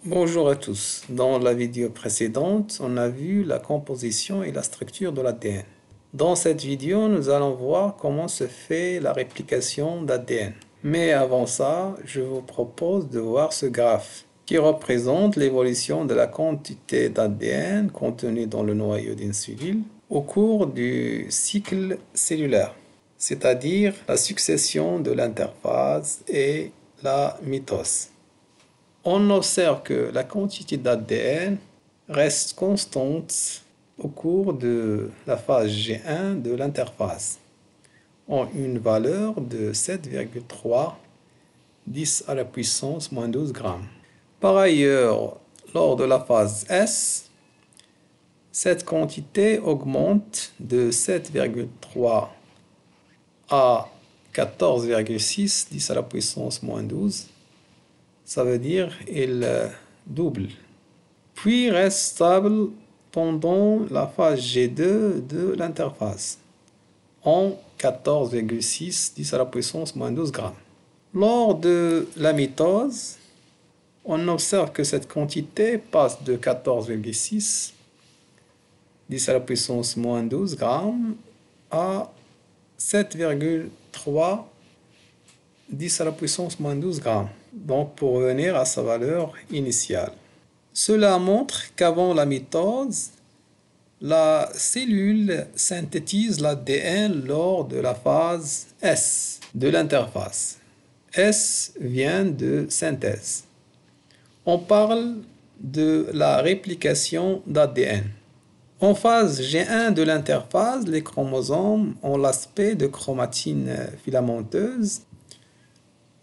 Bonjour à tous. Dans la vidéo précédente, on a vu la composition et la structure de l'ADN. Dans cette vidéo, nous allons voir comment se fait la réplication d'ADN. Mais avant ça, je vous propose de voir ce graphe qui représente l'évolution de la quantité d'ADN contenue dans le noyau d'une cellule au cours du cycle cellulaire, c'est-à-dire la succession de l'interphase et la mitose. On observe que la quantité d'ADN reste constante au cours de la phase G1 de l'interphase, en une valeur de 7,3 10 à la puissance moins 12 grammes. Par ailleurs, lors de la phase S, cette quantité augmente de 7,3 à 14,6 10 à la puissance moins 12. Ça veut dire il double. Puis reste stable pendant la phase G2 de l'interphase en 14,6 10 à la puissance moins 12 grammes. Lors de la mitose, on observe que cette quantité passe de 14,6 10 à la puissance moins 12 grammes à 7,3 10 à la puissance moins 12 grammes, donc pour revenir à sa valeur initiale. Cela montre qu'avant la mitose, la cellule synthétise l'ADN lors de la phase S de l'interphase. S vient de synthèse. On parle de la réplication d'ADN. En phase G1 de l'interphase, les chromosomes ont l'aspect de chromatine filamenteuse.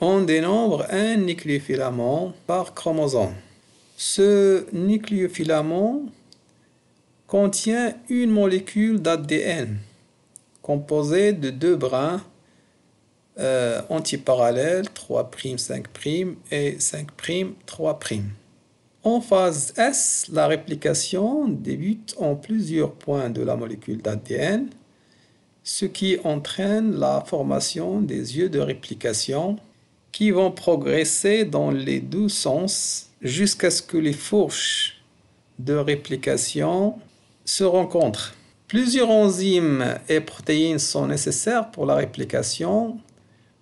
On dénombre un nucléofilament par chromosome. Ce nucléofilament contient une molécule d'ADN composée de deux brins antiparallèles 3', 5' et 5', 3'. En phase S, la réplication débute en plusieurs points de la molécule d'ADN, ce qui entraîne la formation des yeux de réplication qui vont progresser dans les deux sens jusqu'à ce que les fourches de réplication se rencontrent. Plusieurs enzymes et protéines sont nécessaires pour la réplication,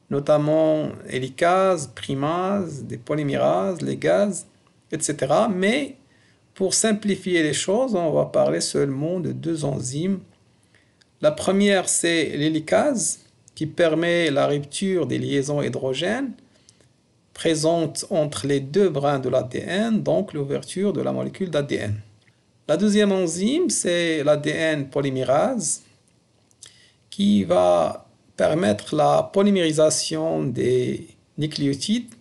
notamment hélicases, primases, des polymérases, ligases, etc. Mais pour simplifier les choses, on va parler seulement de deux enzymes. La première, c'est l'hélicase, qui permet la rupture des liaisons hydrogènes présentes entre les deux brins de l'ADN, donc l'ouverture de la molécule d'ADN. La deuxième enzyme, c'est l'ADN polymérase, qui va permettre la polymérisation des nucléotides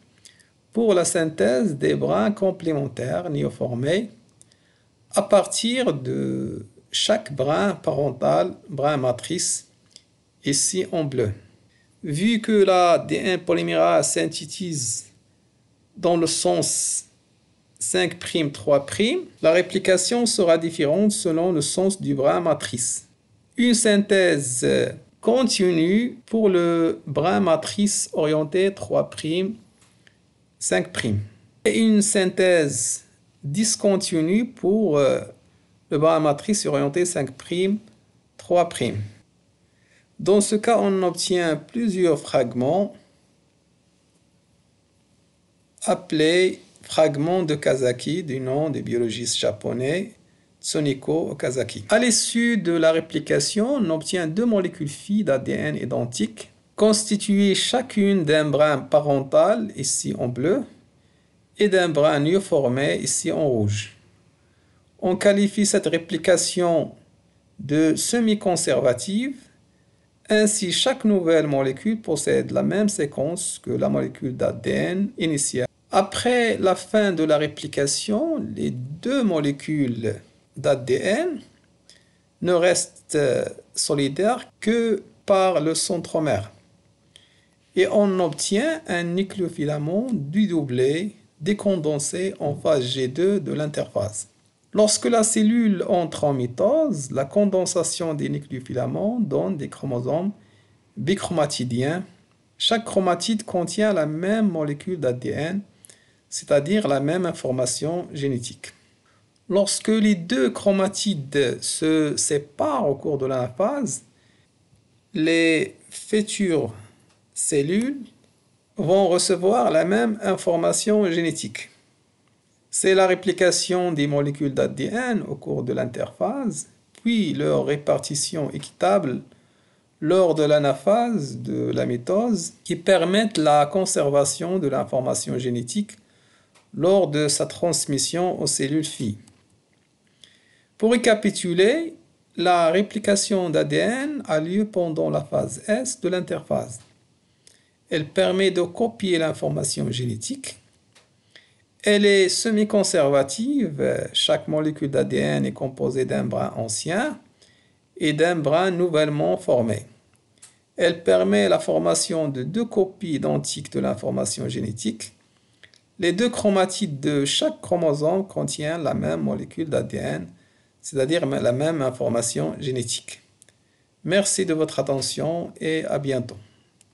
pour la synthèse des brins complémentaires néoformés à partir de chaque brin parental, brin matrice, ici en bleu. Vu que l'ADN polymérase synthétise dans le sens 5', 3', la réplication sera différente selon le sens du brin matrice. Une synthèse continue pour le brin matrice orienté 3', 5'. Et une synthèse discontinue pour le brin matrice orienté 5', 3'. Dans ce cas, on obtient plusieurs fragments appelés fragments de Okazaki, du nom du biologiste japonais Tsuneko Okazaki. À l'issue de la réplication, on obtient deux molécules filles d'ADN identiques, constituées chacune d'un brin parental, ici en bleu, et d'un brin néoformé, ici en rouge. On qualifie cette réplication de semi-conservative. Ainsi, chaque nouvelle molécule possède la même séquence que la molécule d'ADN initiale. Après la fin de la réplication, les deux molécules d'ADN ne restent solidaires que par le centromère. Et on obtient un nucléofilament dédoublé, décondensé en phase G2 de l'interphase. Lorsque la cellule entre en mitose, la condensation des nucléofilaments donne des chromosomes bichromatidiens. Chaque chromatide contient la même molécule d'ADN c'est-à-dire la même information génétique. Lorsque les deux chromatides se séparent au cours de l'anaphase, les futures cellules vont recevoir la même information génétique. C'est la réplication des molécules d'ADN au cours de l'interphase, puis leur répartition équitable lors de l'anaphase de la mitose qui permettent la conservation de l'information génétique lors de sa transmission aux cellules filles. Pour récapituler, la réplication d'ADN a lieu pendant la phase S de l'interphase. Elle permet de copier l'information génétique. Elle est semi-conservative. Chaque molécule d'ADN est composée d'un brin ancien et d'un brin nouvellement formé. Elle permet la formation de deux copies identiques de l'information génétique. Les deux chromatides de chaque chromosome contiennent la même molécule d'ADN, c'est-à-dire la même information génétique. Merci de votre attention et à bientôt.